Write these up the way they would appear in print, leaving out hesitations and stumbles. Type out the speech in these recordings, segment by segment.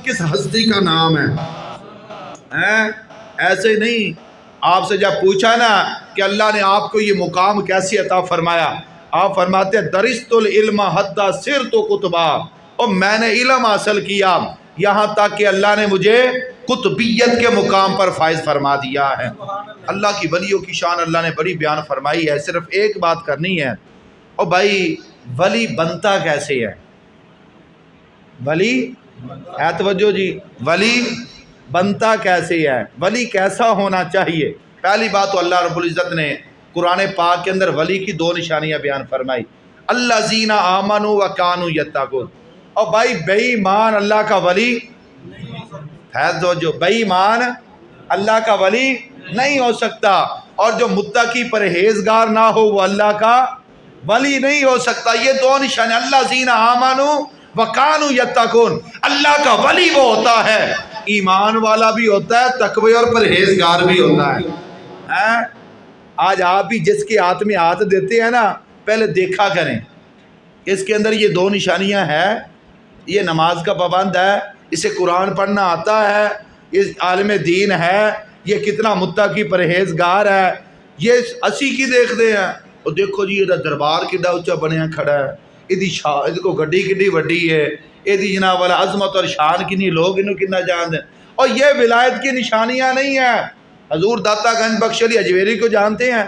کس ہستی کا نام ہے؟ ایسے نہیں، آپ سے جب پوچھا نا کہ اللہ نے آپ کو یہ مقام کیسے عطا فرمایا، آپ فرماتے ہیں درست العلم حتی صرت قطبا، اور میں نے علم حاصل کیا یہاں تک کہ اللہ نے مجھے قطبیت کے مقام پر فائز فرما دیا ہے۔ اللہ کی ولیوں کی شان اللہ نے بڑی بیان فرمائی ہے۔ صرف ایک بات کرنی ہے، اور بھائی ولی بنتا کیسے ہے؟ ولی ہے توجہ جی، ولی بنتا کیسے ہے؟ ولی کیسا ہونا چاہیے؟ پہلی بات تو اللہ رب العزت نے قرآن پاک کے اندر ولی کی دو نشانیاں بیان فرمائی، الذین آمنوا وکانوا یتقون۔ اور بھائی بے ایمان اللہ کا ولی ہے، جو بے ایمان اللہ کا ولی نہیں ہو سکتا، اور جو متقی پرہیزگار نہ ہو وہ اللہ کا ولی نہیں ہو سکتا۔ یہ دو نشان، الذین آمنوا وکانوا یتقون۔ اللہ کا ولی وہ ہوتا ہے ایمان والا بھی ہوتا ہے، تقوی اور پرہیزگار بھی ہوتا ہے۔ آج آپ بھی جس کے ہاتھ میں ہاتھ دیتے ہیں نا، پہلے دیکھا کریں اس کے اندر یہ دو نشانیاں ہیں، یہ نماز کا پابند ہے، اسے قرآن پڑھنا آتا ہے، یہ عالم دین ہے، یہ کتنا متقی پرہیزگار ہے۔ یہ اسی کی دیکھتے ہیں، اور دیکھو جی یہ دربار کڈا اچا بنیا کھڑا ہے، یہ کو گڈی کڈی وڈی ہے، یہ جناب والا عظمت اور شان کنی لوگ انہوں کنا جان دیں۔ اور یہ ولایت کی نشانیاں نہیں ہیں۔ حضور داتا گنج بخش علی اجمیری کو جانتے ہیں؟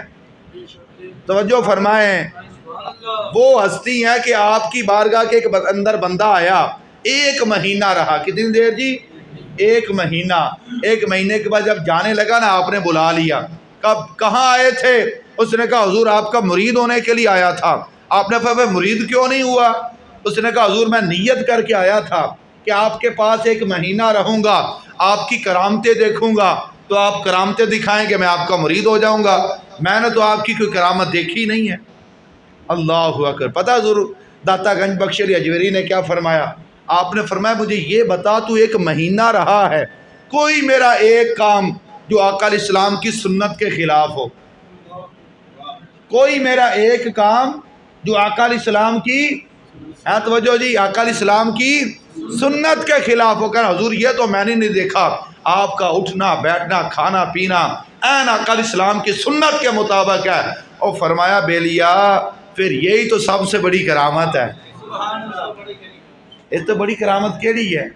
توجہ فرمائیں، وہ ہستی ہے کہ آپ کی بارگاہ کے اندر بندہ آیا، ایک مہینہ رہا، کتنی دیر جی؟ ایک مہینہ۔ ایک مہینے کے بعد جب جانے لگا نا، آپ نے بلا لیا، کہاں آئے تھے؟ اس نے کہا حضور آپ کا مرید ہونے کے لیے آیا تھا۔ آپ نے فرمایا مرید کیوں نہیں ہوا؟ اس نے کہا حضور میں نیت کر کے آیا تھا کہ آپ کے پاس ایک مہینہ رہوں گا، آپ کی کرامتیں دیکھوں گا، تو آپ کرامتیں دکھائیں گے میں آپ کا مرید ہو جاؤں گا۔ میں نے تو آپ کی کوئی کرامت دیکھی نہیں ہے۔ اللہ اکبر۔ پتہ حضور داتا گنج بخش علی اجمیری نے کیا فرمایا؟ آپ نے فرمایا مجھے یہ بتا تو ایک مہینہ رہا ہے، کوئی میرا ایک کام جو آقا علیہ السلام کی سنت کے خلاف ہو، کوئی میرا ایک کام جو آقا علیہ السلام کی توجہ جی، آقا علیہ السلام کی سنت کے خلاف ہو کر حضور یہ تو میں نے نہیں دیکھا، آپ کا اٹھنا بیٹھنا کھانا پینا این آقا علیہ السلام کی سنت کے مطابق ہے۔ اور فرمایا بیلیا پھر یہی تو سب سے بڑی کرامت ہے۔ اس تو بڑی کرامت کیڑی ہے؟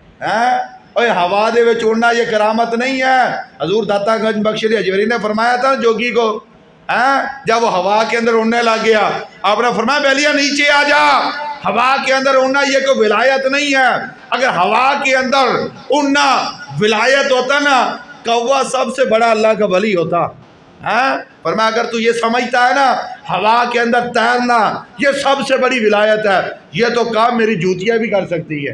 اوے ہوا دے وچ اڑنا یہ کرامت نہیں ہے۔ حضور داتا گنج بخش علی اجمیری نے فرمایا تھا جوگی کو، جب وہ ہوا کے اندر اڑنے لگ گیا، آپ نے فرمایا بیلیا نیچے آ جا، ہوا کے اندر اڑنا یہ کوئی ولایت نہیں ہے۔ اگر ہوا کے اندر اڑنا ولایت ہوتا نا، کوا سب سے بڑا اللہ کا ولی ہوتا۔ فرمایا اگر تو یہ سمجھتا ہے نا ہوا کے اندر تیرنا یہ سب سے بڑی ولایت ہے، یہ تو کام میری جوتیاں بھی کر سکتی ہے۔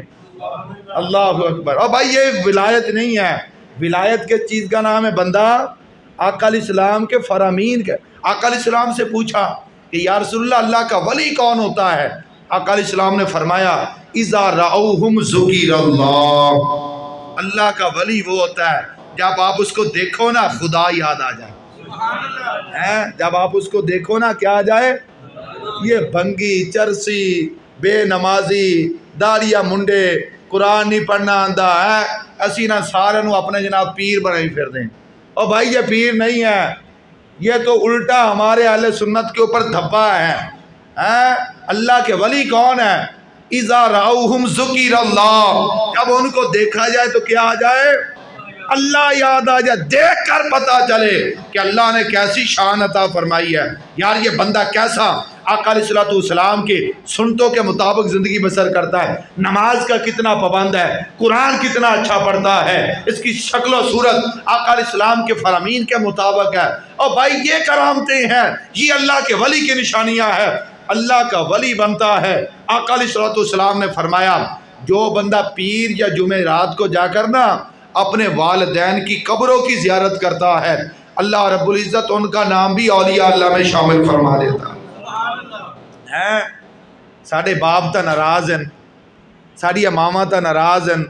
اللہ اکبر۔ اور بھائی یہ ولایت نہیں ہے، ولایت کے چیز کا نام ہے بندہ آقا علیہ السلام کے فرامین کے۔ آقا علیہ السلام سے پوچھا کہ یا رسول اللہ اللہ کا ولی کون ہوتا ہے؟ آقا علیہ السلام نے فرمایا اذا رأوہم ذکر اللہ، اللہ کا ولی وہ ہوتا ہے جب آپ اس کو دیکھو نا خدا یاد آ جائے۔ جب آپ اس کو دیکھو نا کیا آ جائے؟ یہ بھنگی چرسی بے نمازی داڑیا منڈے قرآن نہیں پڑھنا آندا ہے، اسی نہ سارے نو اپنے جناب پیر بنائی پھر دیں۔ اور بھائی یہ پیر نہیں ہے، یہ تو الٹا ہمارے اہل سنت کے اوپر دھپا ہے۔ اللہ کے ولی کون ہے؟ اذا رأوہم ذکر اللہ، جب ان کو دیکھا جائے تو کیا آ جائے؟ اللہ یاد آ جائے، دیکھ کر پتا چلے کہ اللہ نے کیسی شان عطا فرمائی ہے۔ یار یہ بندہ کیسا آقا علیہ السلام کے سنتوں کے مطابق زندگی بسر کرتا ہے، نماز کا کتنا پابند ہے، قرآن کتنا اچھا پڑھتا ہے، اس کی شکل و صورت آقا علیہ السلام کے فرامین کے مطابق ہے۔ اور بھائی یہ کرامتیں ہیں، یہ اللہ کے ولی کی نشانیاں ہیں۔ اللہ کا ولی بنتا ہے۔ آقا علیہ السلام نے فرمایا جو بندہ پیر یا جمعرات کو جا کر نا اپنے والدین کی قبروں کی زیارت کرتا ہے، اللہ رب العزت ان کا نام بھی اولیاء اللہ میں شامل فرما دیتا ہے۔ ساڑھے باپ تا ناراض ہیں، ساڑھی امامہ تا ناراض ہیں،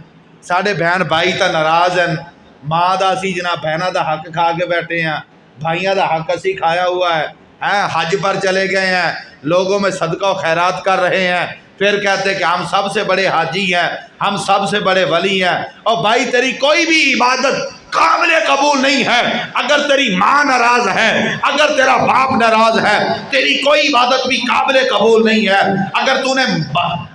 ساڑھے بہن بھائی تا ناراض ہیں، ماں دا سی جناب بہنہ دا حق کھا کے بیٹھے ہیں، بھائیاں دا حق اسی کھایا ہوا ہے، حج پر چلے گئے ہیں، لوگوں میں صدقہ و خیرات کر رہے ہیں، پھر کہتے کہ ہم سب سے بڑے حاجی ہیں، ہم سب سے بڑے ولی ہیں۔ اور بھائی تیری کوئی بھی عبادت قابل قبول نہیں ہے اگر تیری ماں ناراض ہے، اگر تیرا باپ ناراض ہے، تیری کوئی عبادت بھی قابل قبول نہیں ہے۔ اگر تو نے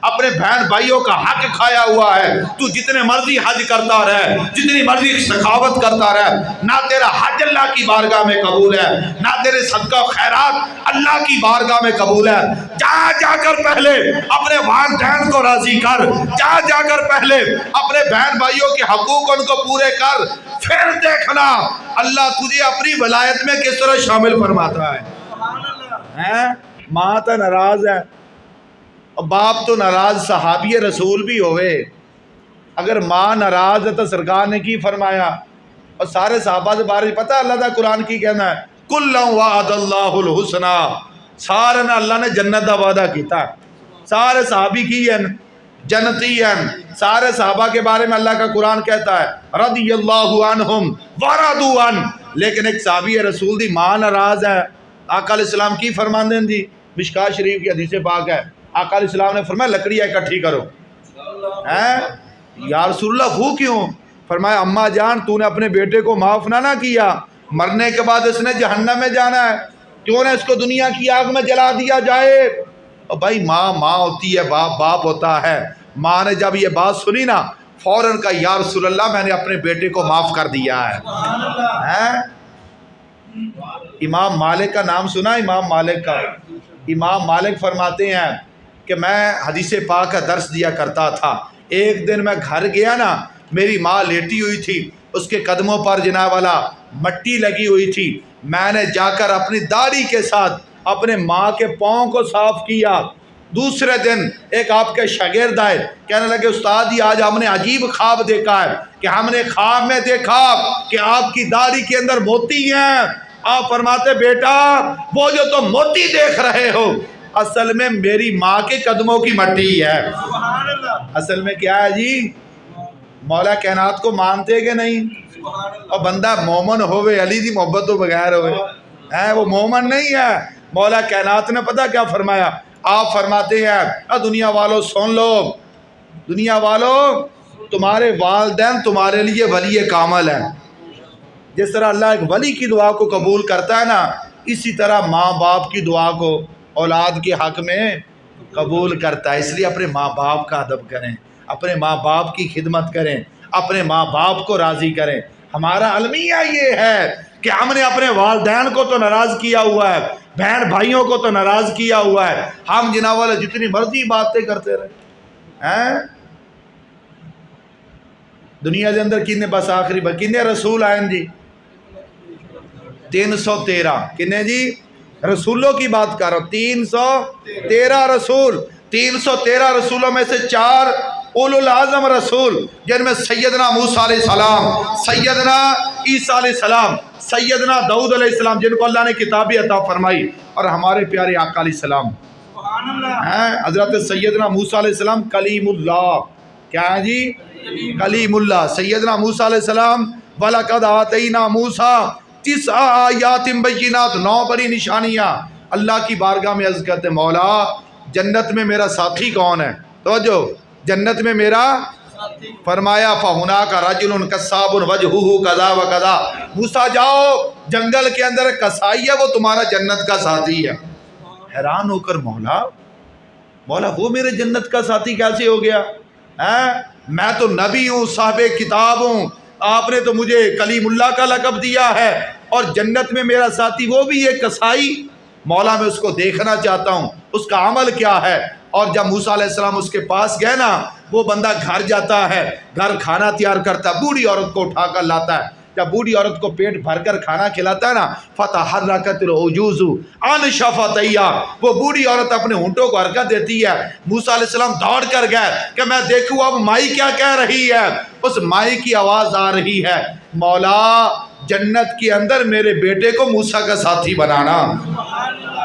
اپنے بہن بھائیوں کا حق کھایا ہوا ہے، تو جتنے مرضی حج کرتا رہے، جتنی مرضی سخاوت کرتا رہے، نہ تیرا حج اللہ کی بارگاہ میں قبول ہے، نہ تیرے صدقہ و خیرات اللہ کی بارگاہ میں قبول ہے۔ جا کر پہلے اپنے والدین کو راضی کر، جا کر پہلے اپنے بہن بھائیوں کے حقوق ان کو پورے کر، پھر دیکھنا اللہ تجھے اپنی ولایت میں کس طرح شامل فرماتا ہے۔ ماں تو ناراض ہے اور باپ تو ناراض، صحابی رسول بھی ہوئے، اگر ماں ناراض ہے تو سرکار نے کی فرمایا؟ اور سارے صحابہ سے بارے پتہ اللہ تعالیٰ قرآن کی کہنا ہے کُلًّا وعد اللہ الحسنى، سارے نے اللہ نے جنت کا وعدہ کیتا، سارے صحابی کی ہیں جنتی ہیں، سارے صحابہ کے بارے میں اللہ کا قرآن کہتا ہے رضی اللہ عنہم ورضوا عنہ، لیکن ایک صحابی رسول دی ماں ناراض ہے۔ آقا علیہ السلام کی فرماندے دی مشکاۃ شریف کی حدیث پاک ہے، آقا علیہ السلام نے فرمایا لکڑیاں اکٹھی کرو۔ یا رسول اللہ وہ کیوں؟ فرمایا اماں جان تو نے اپنے بیٹے کو معاف نہ کیا، مرنے کے بعد اس نے جہنم میں جانا ہے، کیوں نہ اس کو دنیا کی آگ میں جلا دیا جائے۔ اور بھائی ماں ہوتی ہے، باپ ہوتا ہے۔ ماں نے جب یہ بات سنی نا فوراً کہا یا رسول اللہ میں نے اپنے بیٹے کو معاف کر دیا ہے۔ امام مالک کا نام سنا؟ امام مالک کا، امام مالک فرماتے ہیں کہ میں حدیث پاک کا درس دیا کرتا تھا، ایک دن میں گھر گیا نا، میری ماں لیٹی ہوئی تھی، اس کے قدموں پر جناب والا مٹی لگی ہوئی تھی، میں نے جا کر اپنی داڑھی کے ساتھ اپنے ماں کے پاؤں کو صاف کیا۔ دوسرے دن ایک آپ کے شاگرد آئے، کہنے لگے استاد جی آج ہم نے عجیب خواب دیکھا ہے کہ ہم نے خواب میں دیکھا کہ آپ کی داڑھی کے اندر موتی ہیں۔ آپ فرماتے بیٹا وہ جو تم موتی دیکھ رہے ہو اصل میں میری ماں کے قدموں کی مٹی ہے۔ اصل میں کیا ہے جی؟ مولا کائنات کو مانتے کہ نہیں؟ اور بندہ مومن ہوئے علی دی محبت تو بغیر ہوئے وہ مومن نہیں ہے۔ مولا کائنات نے پتہ کیا فرمایا؟ آپ فرماتے ہیں دنیا والوں سن لو، دنیا والوں تمہارے والدین تمہارے لیے ولی کامل ہیں۔ جس طرح اللہ ایک ولی کی دعا کو قبول کرتا ہے نا، اسی طرح ماں باپ کی دعا کو اولاد کے حق میں قبول کرتا ہے۔ اس لیے اپنے ماں باپ کا ادب کریں، اپنے ماں باپ کی خدمت کریں، اپنے ماں باپ کو راضی کریں۔ ہمارا المیہ یہ ہے کہ ہم نے اپنے والدین کو تو ناراض کیا ہوا ہے، بہن بھائیوں کو تو ناراض کیا ہوا ہے، ہم جناب والے جتنی مرضی باتیں کرتے رہے۔ دنیا کے اندر کنے بس آخری کنے رسول آئیں جی؟ 313 کنے جی؟ رسولوں کی بات کر رہا ہوں، 313 رسول، 313 رسولوں میں سے 4 اولو العظم رسول، جن میں سیدنا موسیٰ علیہ السلام، سیدنا عیسیٰ علیہ السلام، سیدنا داؤد علیہ السلام جن کو اللہ نے کتابی عطا فرمائی، اور ہمارے پیارے آقا علیہ السلام حضرت سیدنا موسیٰ علیہ السلام کلیم اللہ، کیا ہے جی؟ کلیم اللہ۔ سیدنا موسیٰ علیہ السلام وَلَقَدْ آتَيْنَا مُوسَىٰ 9 آیات بینات، 9 بڑی نشانیاں۔ اللہ کی بارگاہ میں عرض کرتے مولا جنت میں میرا ساتھی کون ہے؟ توجہ، جنت میں میرا فرمایا فَهُنَاكَ رَجُلٌ كَذَّابٌ وَجْهُهُ كَذَا وَكَذَا، موسیٰ جاؤ جنگل کے اندر کسائی ہے وہ تمہارا جنت کا ساتھی ہے۔ حیران ہو کر مولا وہ میرے جنت کا ساتھی کیسے ہو گیا؟ میں تو نبی ہوں، صاحب کتاب ہوں، آپ نے تو مجھے کلیم اللہ کا لقب دیا ہے، اور جنت میں میرا ساتھی وہ بھی ایک کسائی؟ مولا میں اس کو دیکھنا چاہتا ہوں اس کا عمل کیا ہے۔ اور جب موسیٰ علیہ السلام اس کے پاس گئے نا، وہ بندہ گھر جاتا ہے، گھر کھانا تیار کرتا ہے، بوڑھی عورت کو اٹھا کر لاتا ہے، جب بوڑھی عورت کو پیٹ بھر کر کھانا کھلاتا ہے نا فَتَحَرَّكَتِ الْعُجُوزُ عَنْ شَفَتَيْهَا، وہ بوڑھی عورت اپنے ہونٹوں کو حرکت دیتی ہے۔ موسیٰ علیہ السلام دوڑ کر گئے کہ میں دیکھوں اب مائی کیا کہہ رہی ہے۔ اس مائی کی آواز آ رہی ہے مولا جنت کے اندر میرے بیٹے کو موسیٰ کا ساتھی بنانا۔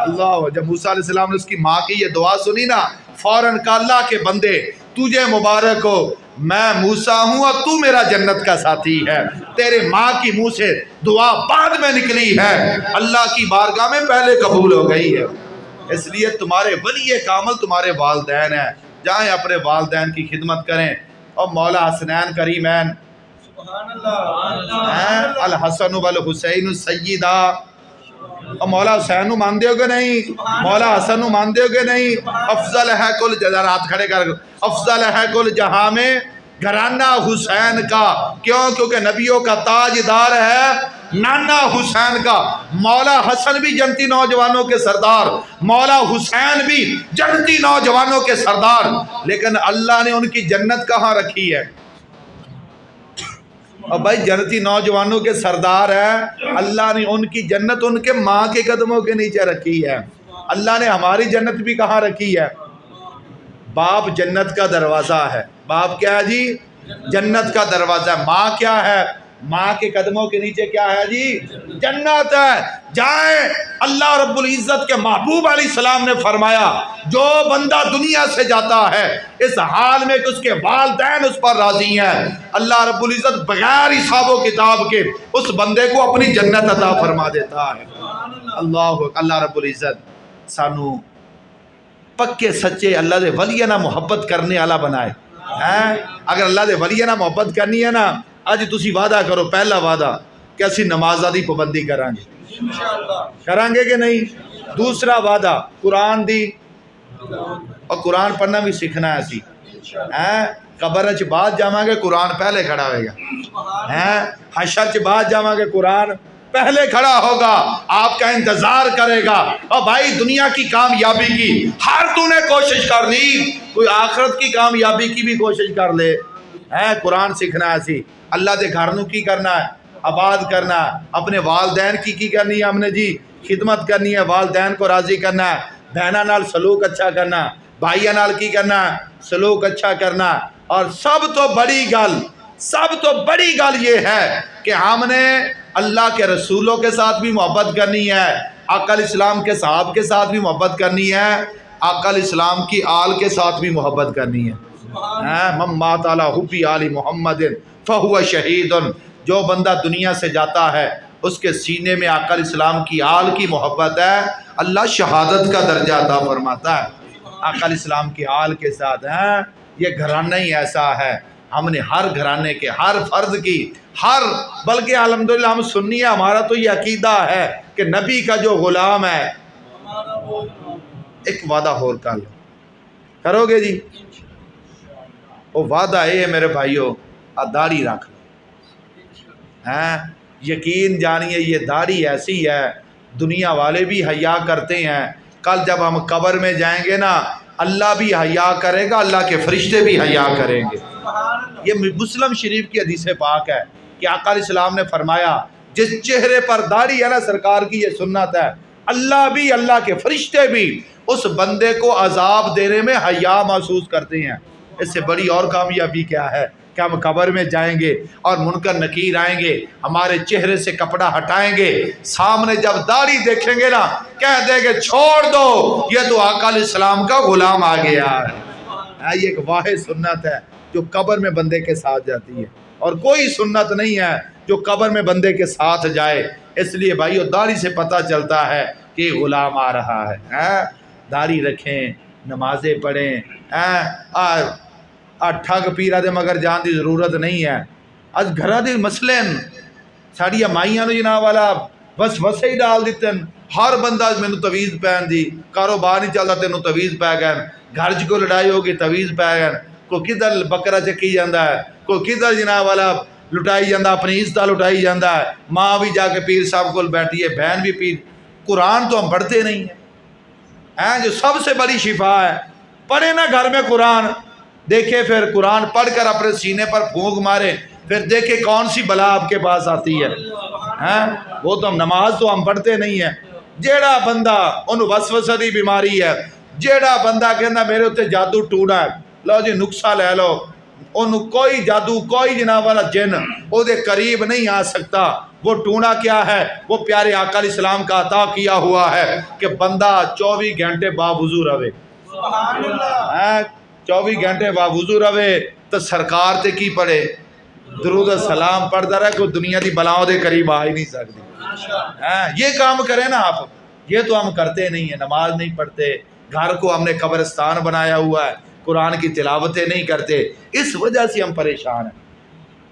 اللہ، جب موسیٰ علیہ السلام نے اس کی ماں کی یہ دعا سنی نا فوراً کہا اللہ کے بندے تجھے مبارک ہو، میں موسیٰ ہوں اور تو میرا جنت کا ساتھی ہے۔ تیرے ماں کی منہ سے دعا بعد میں نکلی ہے، اللہ کی بارگاہ میں پہلے قبول ہو گئی ہے۔ اس لیے تمہارے ولی کامل تمہارے والدین ہیں، جائیں اپنے والدین کی خدمت کریں. اور مولا حسنین کریمین الحسن والحسین سیدہ، اور مولا حسین نو مان دیو گے نہیں؟ مولا حسن نو مان دیو گے نہیں؟ افضل ہے کل جہاں، ہاتھ کھڑے کر، افضل ہے کل جہاں میں گھرانہ حسین کا. کیوں؟ کیونکہ نبیوں کا تاجدار ہے نانا حسین کا. مولا حسن بھی جنتی نوجوانوں کے سردار، مولا حسین بھی جنتی نوجوانوں کے سردار، لیکن اللہ نے ان کی جنت کہاں رکھی ہے؟ اور بھائی جنتی نوجوانوں کے سردار ہے، اللہ نے ان کی جنت ان کے ماں کے قدموں کے نیچے رکھی ہے. اللہ نے ہماری جنت بھی کہاں رکھی ہے؟ باپ جنت کا دروازہ ہے. باپ کیا ہے جی؟ جنت کا دروازہ ہے. ماں کیا ہے؟ ماں کے قدموں کے نیچے کیا ہے جی؟ جنت ہے. جائیں، اللہ رب العزت کے محبوب علیہ السلام نے فرمایا جو بندہ دنیا سے جاتا ہے اس حال میں کہ اس کے والدین اس پر راضی ہیں، اللہ رب العزت بغیر حساب و کتاب کے اس بندے کو اپنی جنت عطا فرما دیتا ہے. اللہ رب العزت سانو پکے سچے اللہ دے ولیاں نہ محبت کرنے والا بنائے. اگر اللہ دے ولیاں نہ محبت کرنی ہے نا، اج تسی وعدہ کرو، پہلا وعدہ کہ اسی نمازاں دی پابندی کریں گے، کریں گے کہ نہیں؟ دوسرا وعدہ قرآن دی، اور قرآن پڑھنا بھی سیکھنا ہے اسی. قبر چ بعد جاواں گے قرآن پہلے کھڑا ہوئے گا، حشر چ بعد جاواں گے قرآن پہلے کھڑا ہوگا، آپ کا انتظار کرے گا. اور بھائی دنیا کی کامیابی کی ہر تو نے کوشش کر لی، کوئی آخرت کی کامیابی کی بھی کوشش کر لے. قرآن سیکھنا ہے اسی. اللہ دے گھر نو کی کرنا ہے؟ آباد کرنا ہے. اپنے والدین کی کرنی ہے ہم نے جی؟ خدمت کرنی ہے، والدین کو راضی کرنا ہے، بہناں نال سلوک اچھا کرنا ہے، بھائیاں نال کی کرنا ہے؟ سلوک اچھا کرنا ہے. اور سب تو بڑی گل یہ ہے کہ ہم نے اللہ کے رسولوں کے ساتھ بھی محبت کرنی ہے، آقا علیہ السلام کے صحاب کے ساتھ بھی محبت کرنی ہے، آقا علیہ السلام کی آل کے ساتھ بھی محبت کرنی ہے. من مات علی حب آل محمد فہو شہید. جو بندہ دنیا سے جاتا ہے اس کے سینے میں آقا علیہ السلام کی آل کی محبت ہے، اللہ شہادت کا درجہ عطا فرماتا ہے. آقا علیہ السلام کی آل کے ساتھ یہ گھرانہ ہی ایسا ہے. ہم نے ہر گھرانے کے ہر فرد کی بلکہ الحمدللہ ہم سنی ہے، ہمارا تو یہ عقیدہ ہے کہ نبی کا جو غلام ہے. ایک وعدہ اور کرو گے جی؟ وہ وعدہ ہے میرے بھائیو، داڑھی رکھ لو. یقین جانیے یہ داڑھی ایسی ہے دنیا والے بھی حیا کرتے ہیں. کل جب ہم قبر میں جائیں گے نا، اللہ بھی حیا کرے گا، اللہ کے فرشتے بھی حیا کریں گے. یہ مسلم شریف کی حدیث پاک ہے کہ آقا علیہ السلام نے فرمایا جس چہرے پر داڑھی ہے نا، سرکار کی یہ سنت ہے، اللہ بھی اللہ کے فرشتے بھی اس بندے کو عذاب دینے میں حیا محسوس کرتے ہیں. اس سے بڑی اور کامیابی کیا ہے کہ ہم قبر میں جائیں گے اور منکر نکیر آئیں گے، ہمارے چہرے سے کپڑا ہٹائیں گے، سامنے جب داڑھی دیکھیں گے نا کہہ دیں گے چھوڑ دو، یہ تو آقا علیہ السلام کا غلام آ گیا ہے. یہ ایک واحد سنت ہے جو قبر میں بندے کے ساتھ جاتی ہے، اور کوئی سنت نہیں ہے جو قبر میں بندے کے ساتھ جائے. اس لیے بھائیو داڑھی سے پتہ چلتا ہے کہ غلام آ رہا ہے. داڑھی رکھیں، نمازیں پڑھیں، ٹھگ پیرا دے مگر جان دی ضرورت نہیں ہے. اج گھراں دے مسئلے ساڑیاں مائیاں نو جناب والا بس وسے ہی ڈال دیتے ہیں. ہر بندہ مینوں تویز پہن دی، کاروبار نہیں چلتا تینوں تویز پہ گئے، گھر چ کوئی لڑائی ہوگی تویز پہ گئے، کوئی کدھر بکرا چکی جاندہ ہے، کوئی کدھر جناب والا لٹائی جاندہ، اپنی عزت لٹائی جاندہ ہے. ماں بھی جا کے پیر صاحب کو بیٹھی ہے، بہن بھی پیر. قرآن تو ہم پڑھتے نہیں ہیں، جو سب سے بڑی شفا ہے. پڑھے نا گھر میں قرآن، دیکھے پھر قرآن پڑھ کر اپنے سینے پر پھونک مارے، پھر دیکھے کون سی بلا آپ کے پاس آتی ہے. وہ تو ہم نماز تو ہم پڑھتے نہیں ہیں. جیڑا بندہ انہوں وسوسہ دی بیماری ہے، جیڑا بندہ کہنا میرے اتنے جادو ٹونا ہے، لو جی نقصہ لے لو، انہوں کوئی جادو کوئی جناب والا جن وہ دے قریب نہیں آ سکتا. وہ ٹونا کیا ہے؟ وہ پیارے آقا علیہ السلام کا عطا کیا ہوا ہے کہ بندہ 24 گھنٹے باوضو رہے. 24 گھنٹے باوضو رہے تو سرکار تے کی پڑھے، درود السلام پڑھتا رہے، کوئی دنیا دی بلاؤں دے قریب آ ہی نہیں سکتی. یہ کام کریں نا آپ، یہ تو ہم کرتے نہیں ہیں. نماز نہیں پڑھتے، گھر کو ہم نے قبرستان بنایا ہوا ہے، قرآن کی تلاوتیں نہیں کرتے، اس وجہ سے ہم پریشان ہیں۔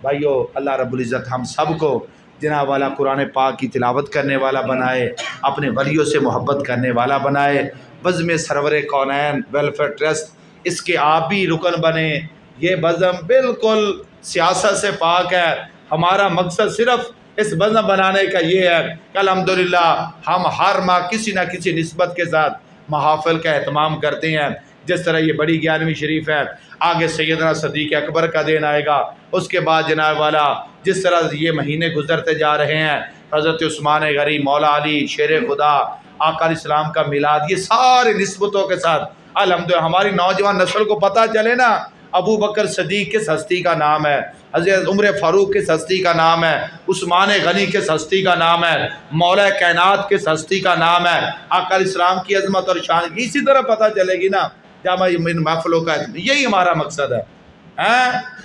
بھائیو، اللہ رب العزت ہم سب کو جناب والا قرآن پاک کی تلاوت کرنے والا بنائے، اپنے ولیوں سے محبت کرنے والا بنائے۔ بزم سرور کونین ویلفیئر ٹرسٹ، اس کے آپ بھی رکن بنے۔ یہ بزم بالکل سیاست سے پاک ہے۔ ہمارا مقصد صرف اس بزم بنانے کا یہ ہے کہ الحمدللہ ہم ہر ماہ کسی نہ کسی نسبت کے ساتھ محافل کا اہتمام کرتے ہیں۔ جس طرح یہ بڑی 11ویں شریف ہے، آگے سیدنا صدیق اکبر کا دن آئے گا، اس کے بعد جناب والا جس طرح یہ مہینے گزرتے جا رہے ہیں، حضرت عثمان غنی، مولا علی، شیر خدا، آقا علیہ السلام کا میلاد، یہ سارے نسبتوں کے ساتھ الحمدللہ ہماری نوجوان نسل کو پتہ چلے نا، ابو بکر صدیق کس ہستی کا نام ہے، حضرت عمر فاروق کس ہستی کا نام ہے، عثمان غنی کس ہستی کا نام ہے، مولا کائنات کس ہستی کا نام ہے، آقا علیہ السلام کی عظمت اور شان اسی طرح پتہ چلے گی نا جب ان محفلوں کا، یہی ہمارا مقصد ہے۔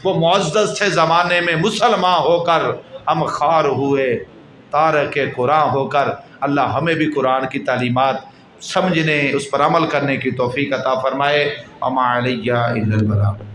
وہ معزز تھے زمانے میں مسلمان ہو کر، ہم خوار ہوئے تارک قرآن ہو کر۔ اللہ ہمیں بھی قرآن کی تعلیمات سمجھنے، اس پر عمل کرنے کی توفیق عطا فرمائے۔ وما علیہ الا البلاغ۔